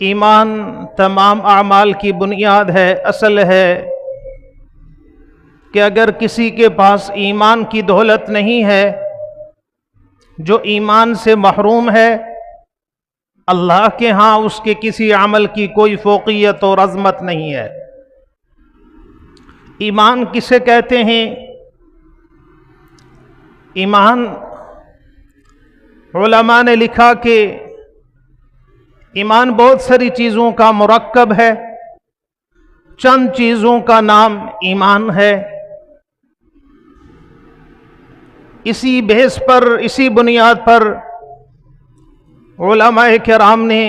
ایمان تمام اعمال کی بنیاد ہے، اصل ہے کہ اگر کسی کے پاس ایمان کی دولت نہیں ہے، جو ایمان سے محروم ہے، اللہ کے ہاں اس کے کسی عمل کی کوئی فوقیت اور عظمت نہیں ہے۔ ایمان کسے کہتے ہیں؟ ایمان علماء نے لکھا کہ ایمان بہت ساری چیزوں کا مرکب ہے، چند چیزوں کا نام ایمان ہے۔ اسی بیس پر، اسی بنیاد پر علماء کرام نے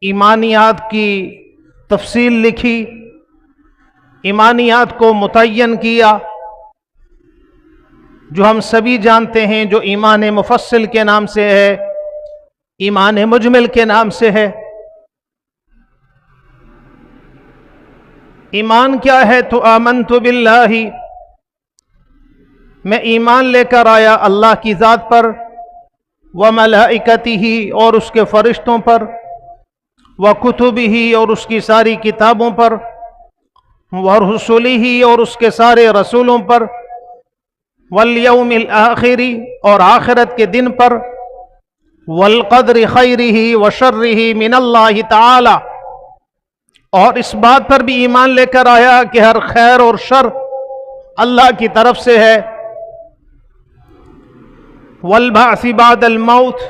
ایمانیات کی تفصیل لکھی، ایمانیات کو متعین کیا، جو ہم سبھی جانتے ہیں، جو ایمان مفصل کے نام سے ہے، ایمان مجمل کے نام سے ہے۔ ایمان کیا ہے؟ تو آمنت باللہ، میں ایمان لے کر آیا اللہ کی ذات پر، وملائکتہ، اور اس کے فرشتوں پر، وکتبہ، اور اس کی ساری کتابوں پر، ورسلہ، اور اس کے سارے رسولوں پر، والیوم الآخر، اور آخرت کے دن پر، والقدر خیرہ وشرہ من اللہ تعالی، اور اس بات پر بھی ایمان لے کر آیا کہ ہر خیر اور شر اللہ کی طرف سے ہے، والبعث بعد الموت،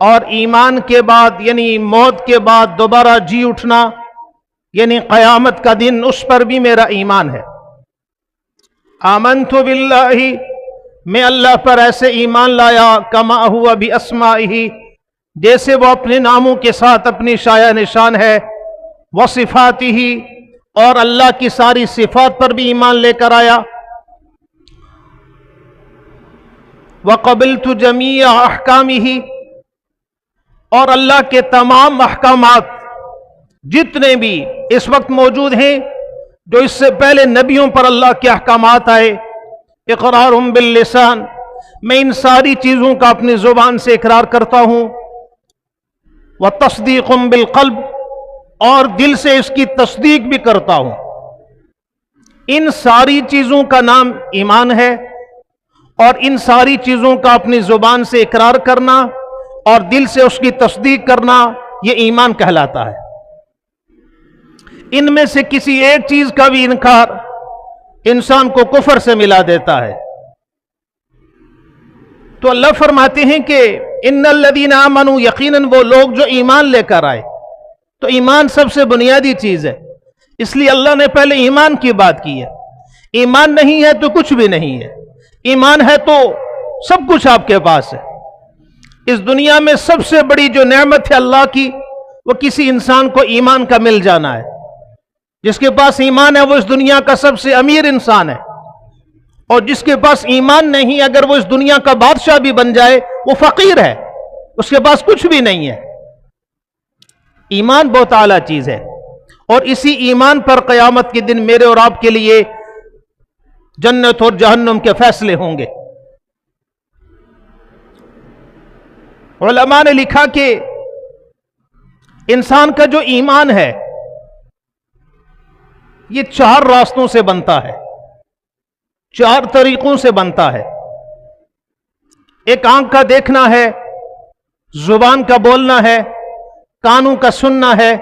اور ایمان کے بعد یعنی موت کے بعد دوبارہ جی اٹھنا، یعنی قیامت کا دن، اس پر بھی میرا ایمان ہے۔ آمنت باللہ، میں اللہ پر ایسے ایمان لایا، کما ہوا باسمائہ، جیسے وہ اپنے ناموں کے ساتھ اپنی شایع نشان ہے، وصفاتہ، اور اللہ کی ساری صفات پر بھی ایمان لے کر آیا، وقبلت جمیع احکامہ، اور اللہ کے تمام احکامات جتنے بھی اس وقت موجود ہیں، جو اس سے پہلے نبیوں پر اللہ کے احکامات آئے، اقرار باللسان، میں ان ساری چیزوں کا اپنی زبان سے اقرار کرتا ہوں، وتصدیق بالقلب، اور دل سے اس کی تصدیق بھی کرتا ہوں۔ ان ساری چیزوں کا نام ایمان ہے، اور ان ساری چیزوں کا اپنی زبان سے اقرار کرنا اور دل سے اس کی تصدیق کرنا، یہ ایمان کہلاتا ہے۔ ان میں سے کسی ایک چیز کا بھی انکار انسان کو کفر سے ملا دیتا ہے۔ تو اللہ فرماتے ہیں کہ ان الذین آمنوا، یقیناً وہ لوگ جو ایمان لے کر آئے۔ تو ایمان سب سے بنیادی چیز ہے، اس لیے اللہ نے پہلے ایمان کی بات کی ہے۔ ایمان نہیں ہے تو کچھ بھی نہیں ہے، ایمان ہے تو سب کچھ آپ کے پاس ہے۔ اس دنیا میں سب سے بڑی جو نعمت ہے اللہ کی، وہ کسی انسان کو ایمان کا مل جانا ہے۔ جس کے پاس ایمان ہے وہ اس دنیا کا سب سے امیر انسان ہے، اور جس کے پاس ایمان نہیں، اگر وہ اس دنیا کا بادشاہ بھی بن جائے، وہ فقیر ہے، اس کے پاس کچھ بھی نہیں ہے۔ ایمان بہت اعلیٰ چیز ہے، اور اسی ایمان پر قیامت کے دن میرے اور آپ کے لیے جنت اور جہنم کے فیصلے ہوں گے۔ علماء نے لکھا کہ انسان کا جو ایمان ہے، یہ 4 راستوں سے بنتا ہے، 4 طریقوں سے بنتا ہے۔ ایک آنکھ کا دیکھنا ہے، زبان کا بولنا ہے، کانوں کا سننا ہے،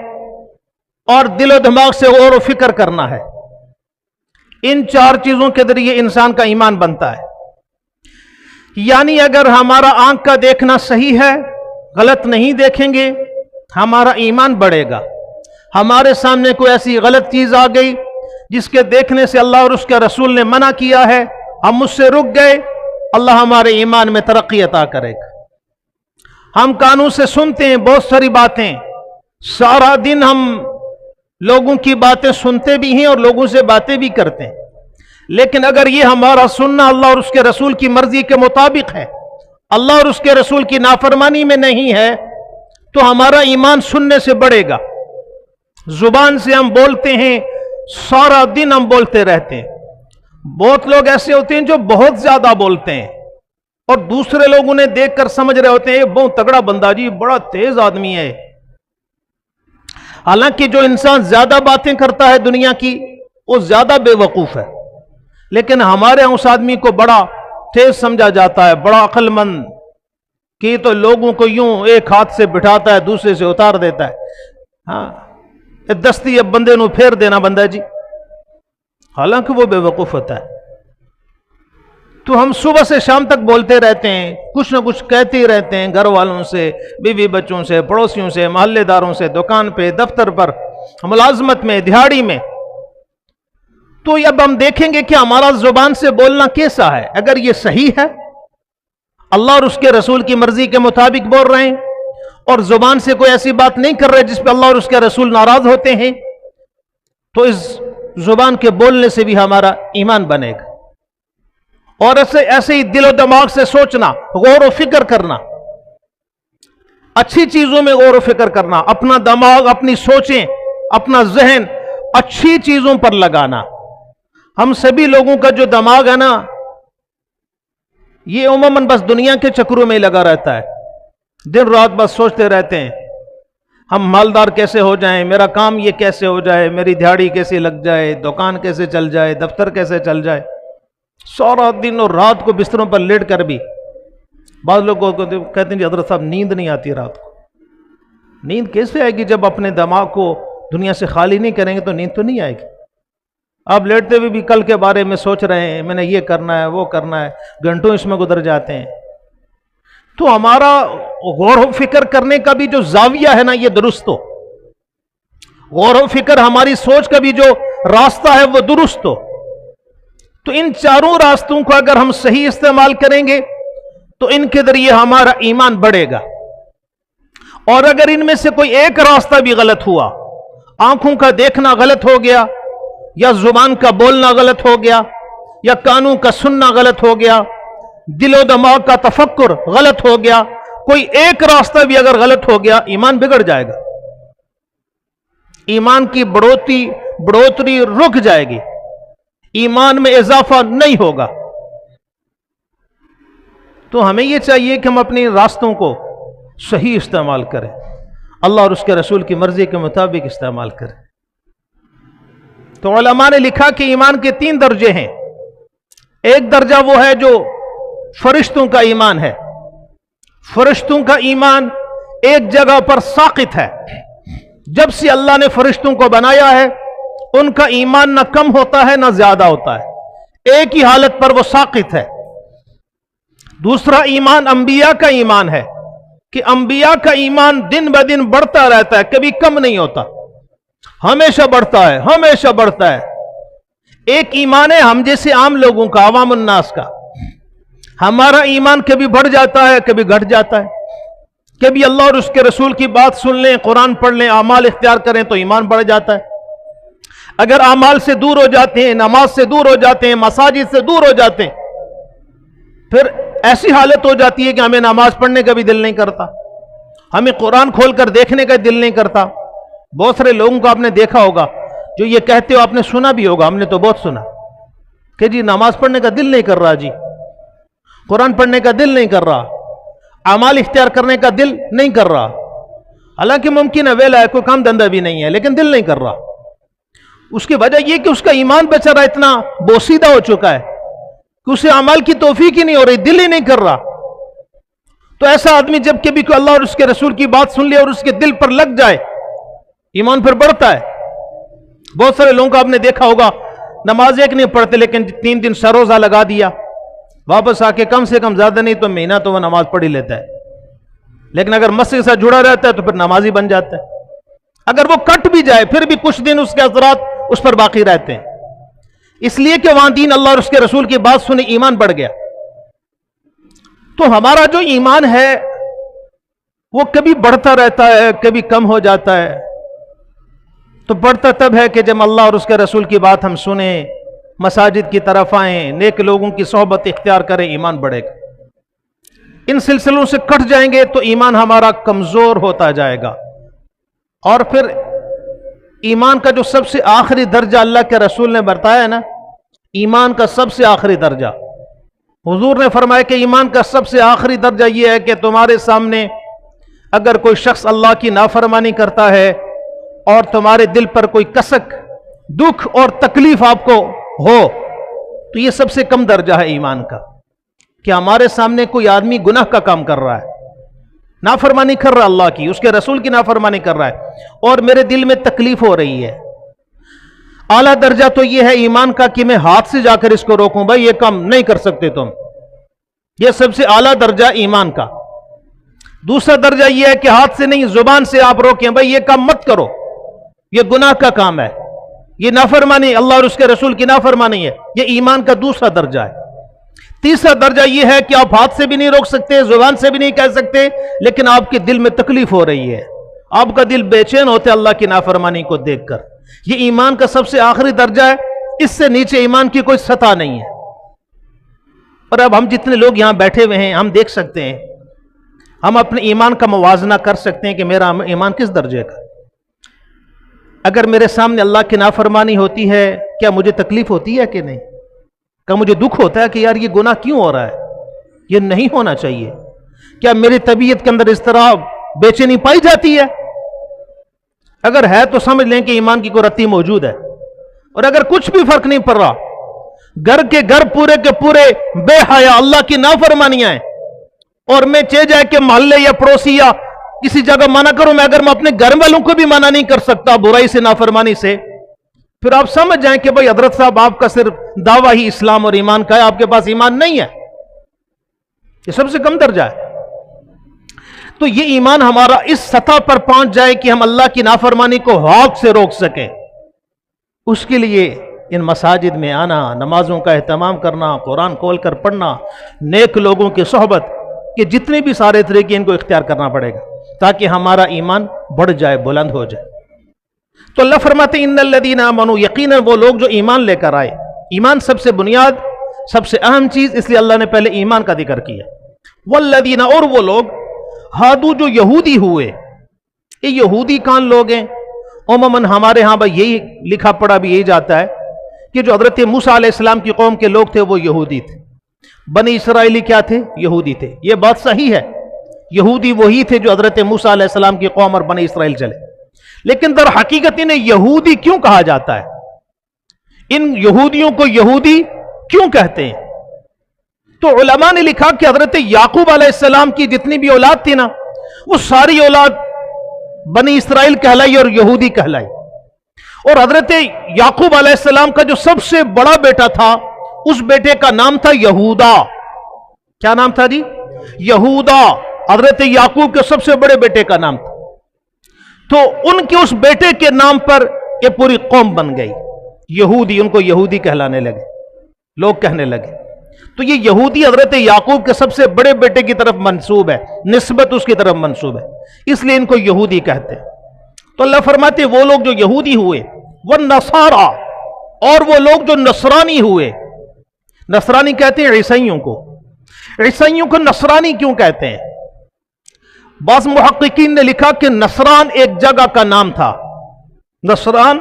اور دل و دماغ سے غور و فکر کرنا ہے۔ ان 4 چیزوں کے ذریعے انسان کا ایمان بنتا ہے۔ یعنی اگر ہمارا آنکھ کا دیکھنا صحیح ہے، غلط نہیں دیکھیں گے، ہمارا ایمان بڑھے گا۔ ہمارے سامنے کوئی ایسی غلط چیز آ گئی جس کے دیکھنے سے اللہ اور اس کے رسول نے منع کیا ہے، ہم اس سے رک گئے، اللہ ہمارے ایمان میں ترقی عطا کرے گا۔ ہم کانوں سے سنتے ہیں بہت ساری باتیں، سارا دن ہم لوگوں کی باتیں سنتے بھی ہیں اور لوگوں سے باتیں بھی کرتے ہیں، لیکن اگر یہ ہمارا سننا اللہ اور اس کے رسول کی مرضی کے مطابق ہے، اللہ اور اس کے رسول کی نافرمانی میں نہیں ہے، تو ہمارا ایمان سننے سے بڑھے گا۔ زبان سے ہم بولتے ہیں، سارا دن ہم بولتے رہتے ہیں۔ بہت لوگ ایسے ہوتے ہیں جو بہت زیادہ بولتے ہیں، اور دوسرے لوگ انہیں دیکھ کر سمجھ رہے ہوتے ہیں یہ بہت تگڑا بندہ جی، بڑا تیز آدمی ہے، حالانکہ جو انسان زیادہ باتیں کرتا ہے دنیا کی وہ زیادہ بے وقوف ہے، لیکن ہمارے اس آدمی کو بڑا تیز سمجھا جاتا ہے، بڑا عقل مند، کہ تو لوگوں کو یوں ایک ہاتھ سے بٹھاتا ہے دوسرے سے اتار دیتا ہے، ہاں دستی اب بندے نو پھیر دینا بندہ جی، حالانکہ وہ بے وقوف ہوتا ہے۔ تو ہم صبح سے شام تک بولتے رہتے ہیں، کچھ نہ کچھ کہتے ہی رہتے ہیں، گھر والوں سے، بیوی بچوں سے، پڑوسیوں سے، محلے داروں سے، دکان پہ، دفتر پر، ملازمت میں، دیہاڑی میں۔ تو اب ہم دیکھیں گے کہ ہمارا زبان سے بولنا کیسا ہے۔ اگر یہ صحیح ہے، اللہ اور اس کے رسول کی مرضی کے مطابق بول رہے ہیں، اور زبان سے کوئی ایسی بات نہیں کر رہے جس پہ اللہ اور اس کے رسول ناراض ہوتے ہیں، تو اس زبان کے بولنے سے بھی ہمارا ایمان بنے گا۔ اور ایسے ہی دل و دماغ سے سوچنا، غور و فکر کرنا، اچھی چیزوں میں غور و فکر کرنا، اپنا دماغ، اپنی سوچیں، اپنا ذہن اچھی چیزوں پر لگانا۔ ہم سبھی لوگوں کا جو دماغ ہے نا، یہ عموماً بس دنیا کے چکروں میں لگا رہتا ہے، دن رات بس سوچتے رہتے ہیں ہم مالدار کیسے ہو جائیں، میرا کام یہ کیسے ہو جائے، میری دیہاڑی کیسے لگ جائے، دکان کیسے چل جائے، دفتر کیسے چل جائے۔ سارا دن اور رات کو بستروں پر لیٹ کر بھی بعض لوگ کہتے ہیں جی حضرت صاحب نیند نہیں آتی رات کو۔ نیند کیسے آئے گی جب اپنے دماغ کو دنیا سے خالی نہیں کریں گے؟ تو نیند تو نہیں آئے گی۔ آپ لیٹتے ہوئے بھی کل کے بارے میں سوچ رہے ہیں، میں نے یہ کرنا ہے، وہ کرنا ہے، گھنٹوں اس میں گزر جاتے ہیں۔ تو ہمارا غور و فکر کرنے کا بھی جو زاویہ ہے نا، یہ درست ہو، غور و فکر ہماری سوچ کا بھی جو راستہ ہے وہ درست ہو۔ تو ان چاروں راستوں کو اگر ہم صحیح استعمال کریں گے تو ان کے ذریعے ہمارا ایمان بڑھے گا۔ اور اگر ان میں سے کوئی ایک راستہ بھی غلط ہوا، آنکھوں کا دیکھنا غلط ہو گیا، یا زبان کا بولنا غلط ہو گیا، یا کانوں کا سننا غلط ہو گیا، دل و دماغ کا تفکر غلط ہو گیا، کوئی ایک راستہ بھی اگر غلط ہو گیا، ایمان بگڑ جائے گا، ایمان کی بڑھوتری رک جائے گی، ایمان میں اضافہ نہیں ہوگا۔ تو ہمیں یہ چاہیے کہ ہم اپنے راستوں کو صحیح استعمال کریں، اللہ اور اس کے رسول کی مرضی کے مطابق استعمال کریں۔ تو علماء نے لکھا کہ ایمان کے 3 درجے ہیں۔ ایک درجہ وہ ہے جو فرشتوں کا ایمان ہے۔ فرشتوں کا ایمان ایک جگہ پر ساقط ہے۔ جب سے اللہ نے فرشتوں کو بنایا ہے، ان کا ایمان نہ کم ہوتا ہے نہ زیادہ ہوتا ہے، ایک ہی حالت پر وہ ساقط ہے۔ دوسرا ایمان انبیاء کا ایمان ہے کہ انبیاء کا ایمان دن بہ دن بڑھتا رہتا ہے، کبھی کم نہیں ہوتا، ہمیشہ بڑھتا ہے، ہمیشہ بڑھتا ہے۔ ایک ایمان ہے ہم جیسے عام لوگوں کا، عوام الناس کا، ہمارا ایمان کبھی بڑھ جاتا ہے، کبھی گھٹ جاتا ہے۔ کبھی اللہ اور اس کے رسول کی بات سن لیں، قرآن پڑھ لیں، اعمال اختیار کریں تو ایمان بڑھ جاتا ہے۔ اگر اعمال سے دور ہو جاتے ہیں، نماز سے دور ہو جاتے ہیں، مساجد سے دور ہو جاتے ہیں، پھر ایسی حالت ہو جاتی ہے کہ ہمیں نماز پڑھنے کا بھی دل نہیں کرتا، ہمیں قرآن کھول کر دیکھنے کا دل نہیں کرتا۔ بہت سارے لوگوں کو آپ نے دیکھا ہوگا جو یہ کہتے ہو، آپ نے سنا بھی ہوگا، ہم نے تو بہت سنا، کہ جی نماز پڑھنے کا دل نہیں کر رہا، جی قرآن پڑھنے کا دل نہیں کر رہا، اعمال اختیار کرنے کا دل نہیں کر رہا۔ حالانکہ ممکن ہے ویلا ہے، کوئی کام دھندا بھی نہیں ہے، لیکن دل نہیں کر رہا۔ اس کی وجہ یہ کہ اس کا ایمان بیچارہ اتنا بوسیدہ ہو چکا ہے کہ اسے اعمال کی توفیق ہی نہیں ہو رہی، دل ہی نہیں کر رہا۔ تو ایسا آدمی جب کبھی کوئی اللہ اور اس کے رسول کی بات سن لے اور اس کے دل پر لگ جائے، ایمان پھر بڑھتا ہے۔ بہت سارے لوگوں کو آپ نے دیکھا ہوگا، نماز ایک نہیں پڑھتے لیکن 3 دن سروزہ لگا دیا، واپس آ کے کم سے کم زیادہ نہیں تو مہینہ تو وہ نماز پڑھ ہی لیتا ہے، لیکن اگر مسجد سے جڑا رہتا ہے تو پھر نمازی بن جاتا ہے۔ اگر وہ کٹ بھی جائے پھر بھی کچھ دن اس کے اثرات اس پر باقی رہتے ہیں، اس لیے کہ وہاں دین اللہ اور اس کے رسول کی بات سنی، ایمان بڑھ گیا۔ تو ہمارا جو ایمان ہے وہ کبھی بڑھتا رہتا ہے، کبھی کم ہو جاتا ہے۔ تو بڑھتا تب ہے کہ جب اللہ اور اس کے رسول کی بات ہم سنیں، مساجد کی طرف آئیں، نیک لوگوں کی صحبت اختیار کریں، ایمان بڑھے گا۔ ان سلسلوں سے کٹ جائیں گے تو ایمان ہمارا کمزور ہوتا جائے گا۔ اور پھر ایمان کا جو سب سے آخری درجہ اللہ کے رسول نے بتایا ہے نا، ایمان کا سب سے آخری درجہ، حضور نے فرمایا کہ ایمان کا سب سے آخری درجہ یہ ہے کہ تمہارے سامنے اگر کوئی شخص اللہ کی نافرمانی کرتا ہے اور تمہارے دل پر کوئی کسک، دکھ اور تکلیف آپ کو ہو، تو یہ سب سے کم درجہ ہے ایمان کا، کہ ہمارے سامنے کوئی آدمی گناہ کا کام کر رہا ہے، نافرمانی کر رہا ہے اللہ کی، اس کے رسول کی نافرمانی کر رہا ہے، اور میرے دل میں تکلیف ہو رہی ہے۔ اعلیٰ درجہ تو یہ ہے ایمان کا کہ میں ہاتھ سے جا کر اس کو روکوں، بھائی یہ کام نہیں کر سکتے تم، یہ سب سے اعلیٰ درجہ ایمان کا۔ دوسرا درجہ یہ ہے کہ ہاتھ سے نہیں، زبان سے آپ روکیں، بھائی یہ کام مت کرو، یہ گناہ کا کام ہے، یہ نافرمانی اللہ اور اس کے رسول کی نافرمانی ہے، یہ ایمان کا دوسرا درجہ ہے۔ تیسرا درجہ یہ ہے کہ آپ ہاتھ سے بھی نہیں روک سکتے، زبان سے بھی نہیں کہہ سکتے، لیکن آپ کے دل میں تکلیف ہو رہی ہے، آپ کا دل بے چین ہوتا ہے اللہ کی نافرمانی کو دیکھ کر۔ یہ ایمان کا سب سے آخری درجہ ہے، اس سے نیچے ایمان کی کوئی سطح نہیں ہے۔ اور اب ہم جتنے لوگ یہاں بیٹھے ہوئے ہیں، ہم دیکھ سکتے ہیں، ہم اپنے ایمان کا موازنہ کر سکتے ہیں کہ میرا ایمان کس درجے کا۔ اگر میرے سامنے اللہ کی نافرمانی ہوتی ہے، کیا مجھے تکلیف ہوتی ہے کہ نہیں؟ کیا مجھے دکھ ہوتا ہے کہ یار یہ گناہ کیوں ہو رہا ہے، یہ نہیں ہونا چاہیے؟ کیا میری طبیعت کے اندر اس طرح بے چینی پائی جاتی ہے؟ اگر ہے تو سمجھ لیں کہ ایمان کی کوئی رتی موجود ہے۔ اور اگر کچھ بھی فرق نہیں پڑ رہا، گھر کے گھر پورے کے پورے بے حیا اللہ کی نافرمانیاں ہیں، اور میں چاہے جائے کہ محلے یا پڑوسی یا کسی جگہ منع کروں، میں اگر میں اپنے گھر والوں کو بھی منع نہیں کر سکتا برائی سے، نافرمانی سے، پھر آپ سمجھ جائیں کہ بھائی حضرت صاحب آپ کا صرف دعویٰ ہی اسلام اور ایمان کا ہے، آپ کے پاس ایمان نہیں ہے، یہ سب سے کم درجہ ہے۔ تو یہ ایمان ہمارا اس سطح پر پہنچ جائے کہ ہم اللہ کی نافرمانی کو ہاتھ سے روک سکیں، اس کے لیے ان مساجد میں آنا، نمازوں کا اہتمام کرنا، قرآن کھول کر پڑھنا، نیک لوگوں کی صحبت، کہ جتنے بھی سارے طریقے ان کو اختیار کرنا پڑے گا تاکہ ہمارا ایمان بڑھ جائے، بلند ہو جائے۔ تو اللہ فرماتے ہیں ان الذین آمنوا، یقیناً وہ لوگ جو ایمان لے کر آئے۔ ایمان سب سے بنیاد، سب سے اہم چیز، اس لیے اللہ نے پہلے ایمان کا ذکر کیا۔ والذین، اور وہ لوگ، ہادو، جو یہودی ہوئے۔ یہ یہودی کون لوگ ہیں؟ عموماً ہمارے ہاں بھائی یہی لکھا پڑھا بھی یہی جاتا ہے کہ جو حضرت موسیٰ علیہ السلام کی قوم کے لوگ تھے وہ یہودی تھے۔ بنی اسرائیلی کیا تھے؟ یہودی تھے۔ یہ بات صحیح ہے، یہودی وہی تھے جو حضرت موسیٰ علیہ السلام کی قوم اور بنی اسرائیل چلے، لیکن در حقیقت انہیں یہودی کیوں کہا جاتا ہے؟ ان یہودیوں کو یہودی کیوں کہتے ہیں؟ تو علماء نے لکھا کہ حضرت یعقوب علیہ السلام کی جتنی بھی اولاد تھی نا، وہ ساری اولاد بنی اسرائیل کہلائی اور یہودی کہلائی۔ اور حضرت یعقوب علیہ السلام کا جو سب سے بڑا بیٹا تھا، اس بیٹے کا نام تھا یہودا۔ کیا نام تھا جی؟ یہودا، حضرت یعقوب کے سب سے بڑے بیٹے کا نام تھا۔ تو ان کے اس بیٹے کے نام پر یہ پوری قوم بن گئی یہودی، ان کو یہودی کہلانے لگے، لوگ کہنے لگے۔ تو یہ یہودی حضرت یعقوب کے سب سے بڑے بیٹے کی طرف منسوب ہے، نسبت اس کی طرف منسوب ہے، اس لیے ان کو یہودی کہتے ہیں۔ تو اللہ فرماتے وہ لوگ جو یہودی ہوئے، والنصارى، اور وہ لوگ جو نصرانی ہوئے۔ نصرانی کہتے ہیں عیسائیوں کو۔ عیسائیوں کو نصرانی کیوں کہتے ہیں؟ بعض محققین نے لکھا کہ نصران ایک جگہ کا نام تھا، نصران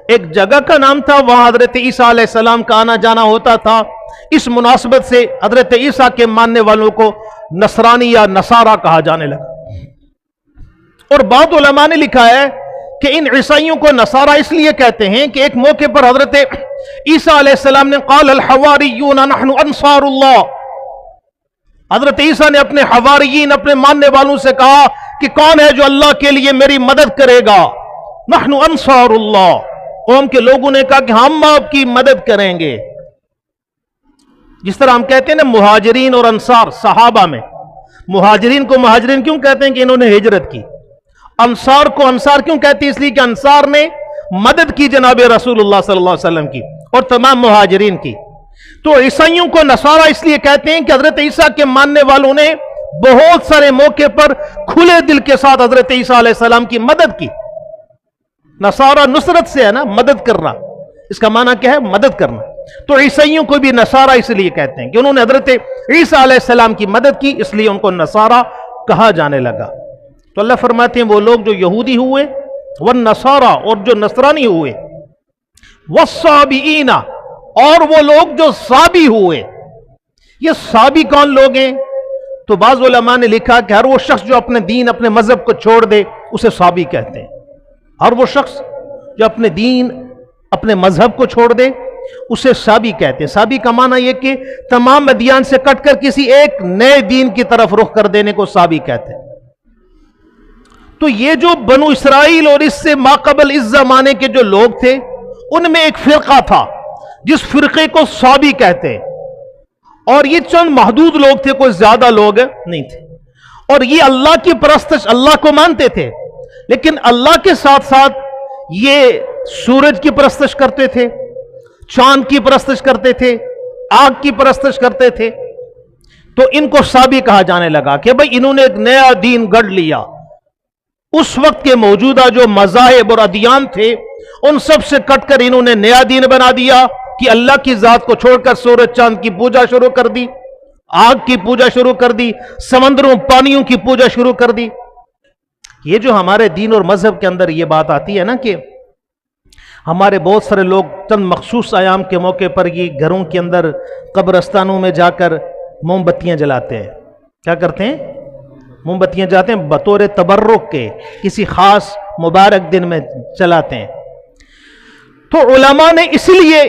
ایک جگہ کا نام تھا، وہاں حضرت عیسیٰ علیہ السلام کا آنا جانا ہوتا تھا، اس مناسبت سے حضرت عیسیٰ کے ماننے والوں کو نصرانی یا نصارہ کہا جانے لگا۔ اور بعض علماء نے لکھا ہے کہ ان عیسائیوں کو نصارہ اس لیے کہتے ہیں کہ ایک موقع پر حضرت عیسیٰ علیہ السلام نے قال الحواریون نحن انصار اللہ، حضرت عیسیٰ نے اپنے حواریین، اپنے ماننے والوں سے کہا کہ کون ہے جو اللہ کے لیے میری مدد کرے گا؟ نحن انصار اللہ۔ قوم کے لوگوں نے کہا کہ ہم آپ کی مدد کریں گے۔ جس طرح ہم کہتے ہیں نا مہاجرین اور انصار، صحابہ میں مہاجرین کو مہاجرین کیوں کہتے ہیں؟ کہ انہوں نے ہجرت کی۔ انصار کو انصار کیوں کہتے ہیں؟ اس لیے کہ انصار نے مدد کی جناب رسول اللہ صلی اللہ علیہ وسلم کی اور تمام مہاجرین کی۔ تو عیسائیوں کو نصارہ اس لیے کہتے ہیں کہ حضرت عیسیٰ کے ماننے والوں نے بہت سارے موقع پر کھلے دل کے ساتھ حضرت عیسیٰ علیہ السلام کی مدد کی۔ نصارہ نصرت سے ہے نا، مدد کرنا، اس کا معنی کیا ہے؟ مدد کرنا۔ تو عیسائیوں کو بھی نصارہ اس لیے کہتے ہیں کہ انہوں نے حضرت عیسیٰ علیہ السلام کی مدد کی، اس لیے ان کو نصارہ کہا جانے لگا۔ تو اللہ فرماتے ہیں وہ لوگ جو یہودی ہوئے، والنصارى، اور جو نصرانی ہوئے، والصابئین، اور وہ لوگ جو صابی ہوئے۔ یہ صابی کون لوگ ہیں؟ تو بعض علماء نے لکھا کہ ہر وہ شخص جو اپنے دین، اپنے مذہب کو چھوڑ دے، اسے صابی کہتے ہیں۔ اور وہ شخص جو اپنے دین اپنے مذہب کو چھوڑ دے اسے سابی کہتے ہیں۔ سابی کا معنی یہ کہ تمام ادیان سے کٹ کر کسی ایک نئے دین کی طرف رخ کر دینے کو سابی کہتے ہیں۔ تو یہ جو بنو اسرائیل اور اس سے ماقبل اس زمانے کے جو لوگ تھے ان میں ایک فرقہ تھا جس فرقے کو سابی کہتے ہیں، اور یہ چند محدود لوگ تھے، کوئی زیادہ لوگ نہیں تھے، اور یہ اللہ کی پرستش، اللہ کو مانتے تھے، لیکن اللہ کے ساتھ ساتھ یہ سورج کی پرستش کرتے تھے، چاند کی پرستش کرتے تھے، آگ کی پرستش کرتے تھے۔ تو ان کو سابی کہا جانے لگا کہ بھئی انہوں نے ایک نیا دین گڑھ لیا۔ اس وقت کے موجودہ جو مذاہب اور ادیان تھے ان سب سے کٹ کر انہوں نے نیا دین بنا دیا کہ اللہ کی ذات کو چھوڑ کر سورج چاند کی پوجا شروع کر دی، آگ کی پوجا شروع کر دی، سمندروں پانیوں کی پوجا شروع کر دی۔ یہ جو ہمارے دین اور مذہب کے اندر یہ بات آتی ہے نا کہ ہمارے بہت سارے لوگ چند مخصوص ایام کے موقع پر یہ گھروں کے اندر قبرستانوں میں جا کر موم بتیاں جلاتے ہیں۔ کیا کرتے ہیں؟ موم بتیاں جاتے ہیں بطور تبرک کے، کسی خاص مبارک دن میں چلاتے ہیں۔ تو علماء نے اس لیے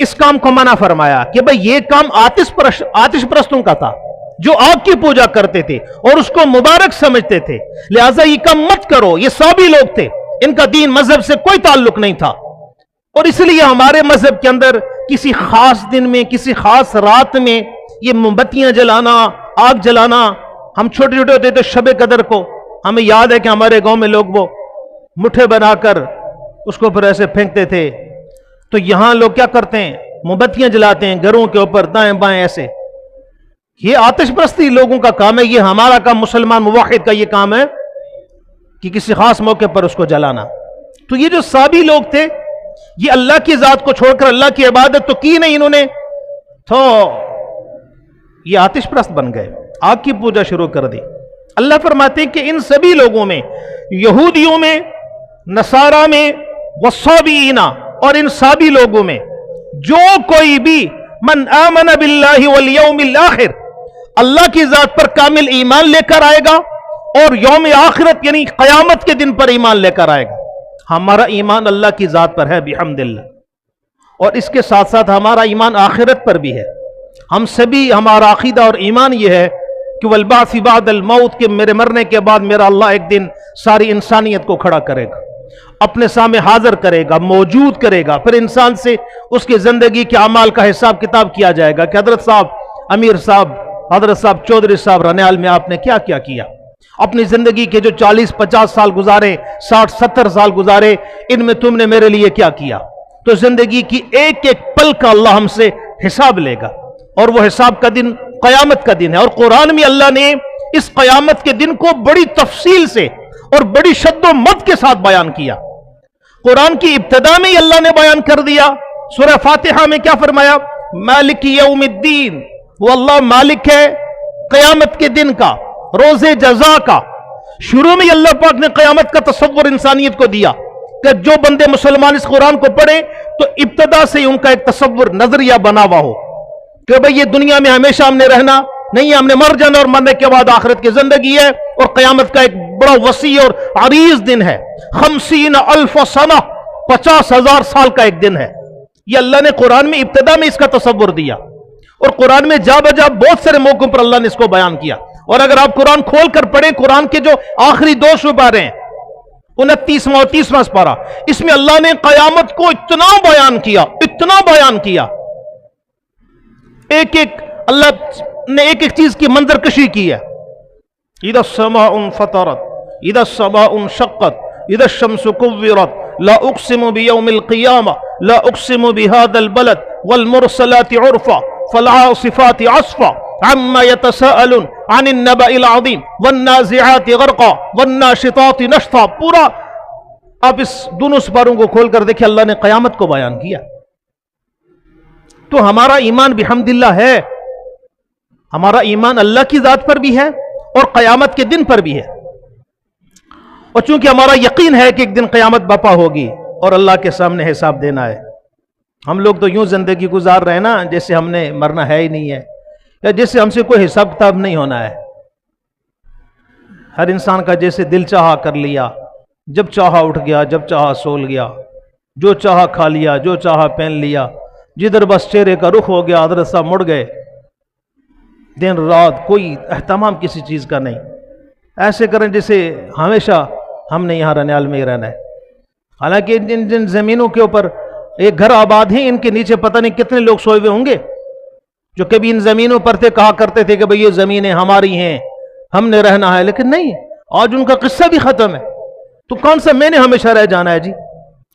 اس کام کو منع فرمایا کہ بھئی یہ کام آتش پرستوں کا تھا جو آگ کی پوجا کرتے تھے اور اس کو مبارک سمجھتے تھے، لہٰذا یہ کام مت کرو۔ یہ سابی لوگ تھے، ان کا دین مذہب سے کوئی تعلق نہیں تھا، اور اس لیے ہمارے مذہب کے اندر کسی خاص دن میں، کسی خاص رات میں یہ موم بتیاں جلانا، آگ جلانا، ہم چھوٹے چھوٹے ہوتے تھے شب قدر کو ہمیں یاد ہے کہ ہمارے گاؤں میں لوگ وہ مٹھے بنا کر اس کو پھر ایسے پھینکتے تھے۔ تو یہاں لوگ کیا کرتے ہیں؟ موم بتیاں جلاتے ہیں گھروں کے اوپر دائیں بائیں ایسے۔ یہ آتش پرستی لوگوں کا کام ہے، یہ ہمارا کام مسلمان موحد کا یہ کام ہے کہ کسی خاص موقع پر اس کو جلانا۔ تو یہ جو سابی لوگ تھے یہ اللہ کی ذات کو چھوڑ کر اللہ کی عبادت تو کی نہیں انہوں نے، تو یہ آتش پرست بن گئے، آگ کی پوجا شروع کر دی۔ اللہ فرماتے ہیں کہ ان سبھی لوگوں میں، یہودیوں میں، نصارہ میں، والصابئین، اور ان سابی لوگوں میں جو کوئی بھی من آمن باللہ والیوم الآخر، اللہ کی ذات پر کامل ایمان لے کر آئے گا اور یوم آخرت یعنی قیامت کے دن پر ایمان لے کر آئے گا۔ ہمارا ایمان اللہ کی ذات پر ہے بحمدللہ، اور اس کے ساتھ ساتھ ہمارا ایمان آخرت پر بھی ہے۔ ہم سبھی، ہمارا عقیدہ اور ایمان یہ ہے کہ والبعث بعد الموت، کہ میرے مرنے کے بعد میرا اللہ ایک دن ساری انسانیت کو کھڑا کرے گا، اپنے سامنے حاضر کرے گا، موجود کرے گا، پھر انسان سے اس کی زندگی کے اعمال کا حساب کتاب کیا جائے گا کہ حضرت صاحب امیر صاحب، حضرت صاحب چودھری صاحب رنیال میں آپ نے کیا کیا کیا، اپنی زندگی کے جو 40-50 سال گزارے، 60-70 سال گزارے، ان میں تم نے میرے لیے کیا کیا۔ تو زندگی کی ایک ایک پل کا اللہ ہم سے حساب لے گا، اور وہ حساب کا دن قیامت کا دن ہے۔ اور قرآن میں اللہ نے اس قیامت کے دن کو بڑی تفصیل سے اور بڑی شد و مد کے ساتھ بیان کیا۔ قرآن کی ابتدا میں ہی اللہ نے بیان کر دیا، سورہ فاتحہ میں کیا فرمایا؟ مالک یوم الدین، وہ اللہ مالک ہے قیامت کے دن کا، روز جزا کا۔ شروع میں اللہ پاک نے قیامت کا تصور انسانیت کو دیا کہ جو بندے مسلمان اس قرآن کو پڑھیں تو ابتدا سے ان کا ایک تصور، نظریہ بنا ہوا ہو کہ بھئی یہ دنیا میں ہمیشہ ہم نے رہنا نہیں ہے، ہم نے مر جانا، اور مرنے کے بعد آخرت کی زندگی ہے، اور قیامت کا ایک بڑا وسیع اور عریض دن ہے، 50,000 سنہ، 50,000 سال کا ایک دن ہے۔ یہ اللہ نے قرآن میں ابتدا میں اس کا تصور دیا، اور قرآن میں جا بجا بہت سارے موقعوں پر اللہ نے اس کو بیان کیا۔ اور اگر آپ قرآن کھول کر پڑھیں، قرآن کے جو آخری 2 سپارے ہیں، 29واں اور 30واں سپارہ، اس میں اللہ نے قیامت کو اتنا بیان کیا، اتنا بیان کیا، ایک ایک اللہ نے ایک ایک چیز کی منظر کشی کی ہے۔ اذا السماء انفطرت، اذا السماء انشقت، اذا الشمس كورت، لا اقسم بيوم القيامة، لا اقسم بهذا البلد، والمرسلات عرفا، فالعاصفات عصفا، عما يتساءلون عن النبأ العظيم، والنازعات غرقا، والناشطات نشطا۔ پورا آپ اس دونوں سپاروں کو کھول کر دیکھیں، اللہ نے قیامت کو بیان کیا۔ تو ہمارا ایمان بحمدللہ ہے، ہمارا ایمان اللہ کی ذات پر بھی ہے اور قیامت کے دن پر بھی ہے، اور چونکہ ہمارا یقین ہے کہ ایک دن قیامت برپا ہوگی اور اللہ کے سامنے حساب دینا ہے۔ ہم لوگ تو یوں زندگی گزار رہے ہیں نا جیسے ہم نے مرنا ہے ہی نہیں ہے، یا جیسے ہم سے کوئی حساب کتاب نہیں ہونا ہے۔ ہر انسان کا جیسے دل چاہا کر لیا، جب چاہا اٹھ گیا، جب چاہا سول گیا، جو چاہا کھا لیا، جو چاہا پہن لیا، جدھر بس چہرے کا رخ ہو گیا حضرت صاحب مڑ گئے، دن رات کوئی اہتمام کسی چیز کا نہیں، ایسے کریں جیسے ہمیشہ ہم نے یہاں رنیال میں ہی رہنا ہے۔ حالانکہ جن زمینوں کے اوپر ایک گھر آباد ہیں، ان کے نیچے پتہ نہیں کتنے لوگ سوئے ہوئے ہوں گے جو کبھی ان زمینوں پر تھے، کہا کرتے تھے کہ بھئی یہ زمینیں ہماری ہیں، ہم نے رہنا ہے، لیکن نہیں، آج ان کا قصہ بھی ختم ہے۔ تو کون سا میں نے ہمیشہ رہ جانا ہے جی؟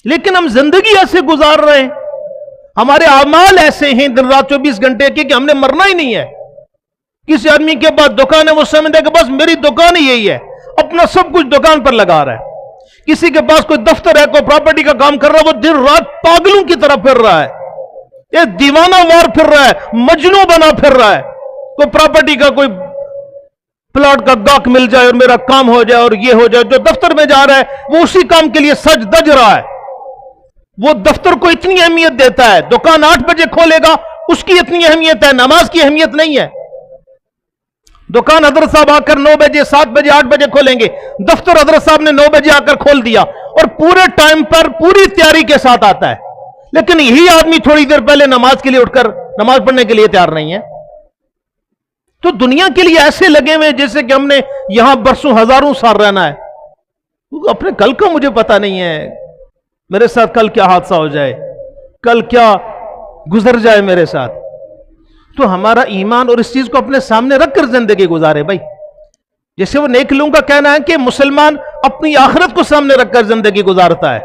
لیکن ہم زندگی ایسے گزار رہے ہیں، ہمارے اعمال ایسے ہیں دن رات 24 گھنٹے کے کہ ہم نے مرنا ہی نہیں ہے۔ کسی آدمی کے پاس دکان ہے، وہ سمجھتا ہے کہ بس میری دکان ہی یہی ہے، اپنا سب کچھ دکان پر لگا رہا ہے۔ کسی کے پاس کوئی دفتر ہے، کوئی پراپرٹی کا کام کر رہا ہے، وہ دن رات پاگلوں کی طرح پھر رہا ہے، یہ دیوانہ وار پھر رہا ہے، مجنوں بنا پھر رہا ہے۔ کوئی پراپرٹی کا کوئی پلاٹ کا گاہک مل جائے اور میرا کام ہو جائے اور یہ ہو جائے، جو دفتر میں جا رہا ہے وہ اسی کام کے لیے سج دج رہا ہے۔ وہ دفتر کو اتنی اہمیت دیتا ہے، دکان 8 بجے کھولے گا، اس کی اتنی اہمیت ہے، نماز کی اہمیت نہیں ہے۔ دکان حضرت صاحب آ کر 9 بجے 7 بجے 8 بجے کھولیں گے، دفتر حضرت صاحب نے 9 بجے آ کر کھول دیا اور پورے ٹائم پر پوری تیاری کے ساتھ آتا ہے، لیکن یہی آدمی تھوڑی دیر پہلے نماز کے لیے اٹھ کر نماز پڑھنے کے لیے تیار نہیں ہے۔ تو دنیا کے لیے ایسے لگے ہوئے جیسے کہ ہم نے یہاں برسوں ہزاروں سال رہنا ہے، اپنے کل کا مجھے پتا نہیں ہے، میرے ساتھ کل کیا حادثہ ہو جائے، کل کیا گزر جائے میرے ساتھ۔ تو ہمارا ایمان اور اس چیز کو اپنے سامنے رکھ کر زندگی گزارے بھائی۔ جیسے وہ نیک لوگوں کا کہنا ہے کہ مسلمان اپنی آخرت کو سامنے رکھ کر زندگی گزارتا ہے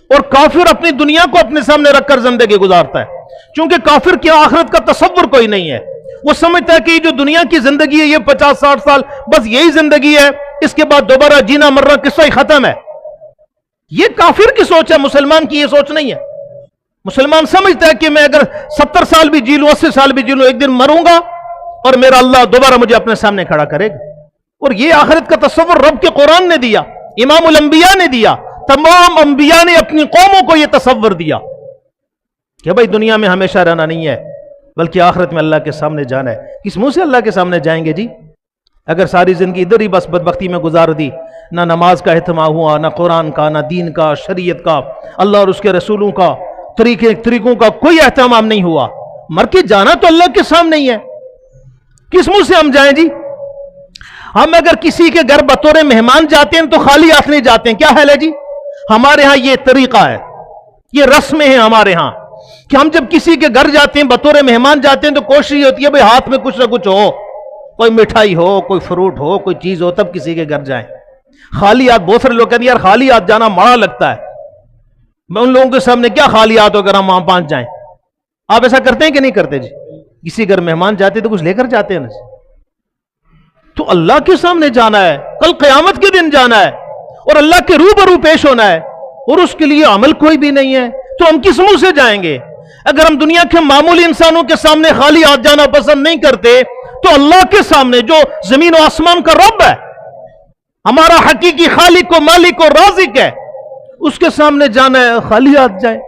اور کافر اپنی دنیا کو اپنے سامنے رکھ کر زندگی گزارتا ہے، چونکہ کافر کی آخرت کا تصور کوئی نہیں ہے۔ وہ سمجھتا ہے کہ یہ جو دنیا کی زندگی ہے یہ 50-60 سال بس یہی زندگی ہے، اس کے بعد دوبارہ جینا مرنا قصہ ہی ختم ہے۔ یہ کافر کی سوچ ہے، مسلمان کی یہ سوچ نہیں ہے۔ مسلمان سمجھتا ہے کہ میں اگر 70 سال بھی جی لوں 80 سال بھی جی لوں، ایک دن مروں گا اور میرا اللہ دوبارہ مجھے اپنے سامنے کھڑا کرے گا۔ اور یہ آخرت کا تصور رب کے قرآن نے دیا، امام الانبیاء نے دیا، تمام انبیاء نے اپنی قوموں کو یہ تصور دیا کہ بھائی دنیا میں ہمیشہ رہنا نہیں ہے بلکہ آخرت میں اللہ کے سامنے جانا ہے۔ کس منہ سے اللہ کے سامنے جائیں گے جی؟ اگر ساری زندگی ادھر ہی بس بدبختی میں گزار دی، نہ نماز کا اہتمام ہوا، نہ قرآن کا، نہ دین کا، شریعت کا، اللہ اور اس کے رسولوں کا، طریقوں کا کوئی اہتمام نہیں ہوا، مر کے جانا تو اللہ کے سامنے ہی ہے۔ کس منہ سے ہم جائیں جی؟ ہم اگر کسی کے گھر بطور مہمان جاتے ہیں تو خالی ہاتھ نہیں جاتے ہیں، کیا حال ہے جی؟ ہمارے ہاں یہ طریقہ ہے، یہ رسمیں ہیں ہمارے ہاں کہ ہم جب کسی کے گھر جاتے ہیں بطور مہمان جاتے ہیں تو کوشش یہ ہوتی ہے بھئی ہاتھ میں کچھ نہ کچھ ہو، کوئی مٹھائی ہو، کوئی فروٹ ہو، کوئی چیز ہو، تب کسی کے گھر جائیں۔ خالی ہاتھ بہت سارے لوگ کہتے ہیں یار خالی ہاتھ جانا مڑا لگتا ہے، میں ان لوگوں کے سامنے کیا خالی ہاتھ ہو اگر ہم وہاں پہنچ جائیں۔ آپ ایسا کرتے ہیں کہ نہیں کرتے جی؟ کسی گھر مہمان جاتے تو کچھ لے کر جاتے ہیں نا جی۔ تو اللہ کے سامنے جانا ہے، کل قیامت کے دن جانا ہے اور اللہ کے روبرو پیش ہونا ہے، اور اس کے لیے عمل کوئی بھی نہیں ہے تو ہم کس منہ سے جائیں گے؟ اگر ہم دنیا کے معمولی انسانوں کے سامنے خالی ہاتھ جانا پسند نہیں کرتے تو اللہ کے سامنے جو زمین و آسمان کا رب ہے، ہمارا حقیقی خالق و مالک و رازق ہے، اس کے سامنے جانا ہے خالی ہاتھ جائیں،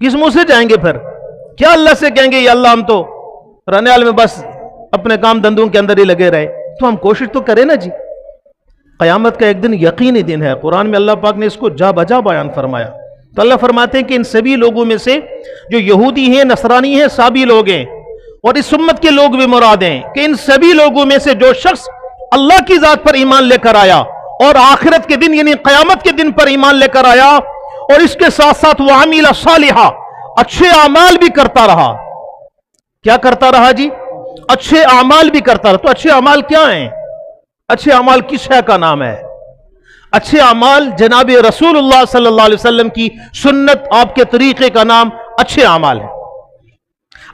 کس منہ سے جائیں گے؟ پھر کیا اللہ سے کہیں گے یا اللہ ہم تو رنیال میں بس اپنے کام دندوں کے اندر ہی لگے رہے؟ تو ہم کوشش تو کریں نا جی۔ قیامت کا ایک دن یقینی دن ہے، قرآن میں اللہ پاک نے اس کو جا بجا بیان فرمایا۔ تو اللہ فرماتے ہیں کہ ان سبھی لوگوں میں سے جو یہودی ہیں، نصرانی ہیں، سابی لوگ ہیں، اور اس امت کے لوگ بھی مراد ہیں، کہ ان سبھی لوگوں میں سے جو شخص اللہ کی ذات پر ایمان لے کر آیا اور آخرت کے دن یعنی قیامت کے دن پر ایمان لے کر آیا، اور اس کے ساتھ ساتھ وَعَمِلَ صَالِحًا، اچھے اعمال بھی کرتا رہا۔ کیا کرتا رہا جی؟ اچھے اعمال بھی کرتا رہا۔ تو اچھے اعمال کیا ہیں؟ اچھے اعمال کس شے کا نام ہے؟ اچھے اعمال جناب رسول اللہ صلی اللہ علیہ وسلم کی سنت، آپ کے طریقے کا نام اچھے اعمال ہے۔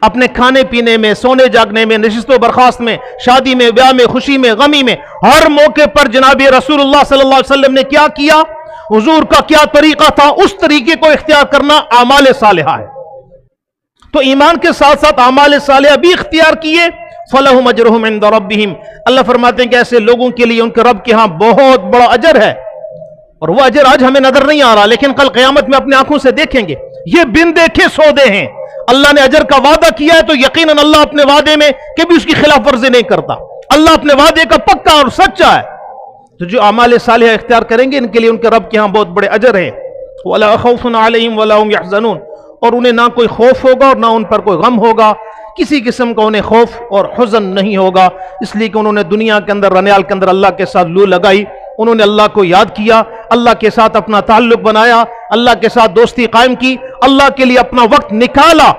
اپنے کھانے پینے میں، سونے جاگنے میں، نشست و برخاست میں، شادی میں، بیاہ میں، خوشی میں، غمی میں، ہر موقع پر جناب رسول اللہ صلی اللہ علیہ وسلم نے کیا کیا؟ حضور کا کیا طریقہ تھا، اس طریقے کو اختیار کرنا اعمال صالحہ ہے۔ تو ایمان کے ساتھ ساتھ اعمال صالحہ بھی اختیار کیے، فَلَهُمْ أَجْرُهُمْ عِنْدَ رَبِّهِمْ، اللہ فرماتے ہیں کہ ایسے لوگوں کے لیے ان کے رب کے ہاں بہت بڑا اجر ہے، اور وہ اجر آج ہمیں نظر نہیں آ رہا لیکن کل قیامت میں اپنے آنکھوں سے دیکھیں گے۔ یہ بن دیکھے سودے ہیں، اللہ نے اجر کا وعدہ کیا ہے تو یقیناً اللہ اپنے وعدے میں کبھی اس کی خلاف ورزی نہیں کرتا، اللہ اپنے وعدے کا پکا اور سچا ہے۔ تو جو اعمال صالحہ اختیار کریں گے ان کے لیے ان کے رب کے ہاں بہت بڑے اجر ہیں. وَلَا خَوْفٌ عَلَيْهِمْ وَلَا هُمْ يَحْزَنُونَ, اور انہیں نہ کوئی خوف ہوگا اور نہ ان پر کوئی غم ہوگا, کسی قسم کا انہیں خوف اور حزن نہیں ہوگا, اس لیے کہ انہوں نے دنیا کے اندر رنیال کے اندر اللہ کے ساتھ لو لگائی, انہوں نے اللہ کو یاد کیا, اللہ کے ساتھ اپنا تعلق بنایا, اللہ کے ساتھ دوستی قائم کی, اللہ کے لیے اپنا وقت نکالا.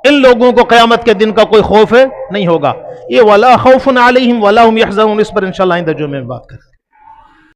ان لوگوں کو قیامت کے دن کا کوئی خوف نہیں ہوگا. یہ وَلَا خَوْفٌ عَلَيْهِمْ وَلَا هُمْ يَحْزَنُونَ, اس پر انشاءاللہ آئندہ جمعے میں بات کریں.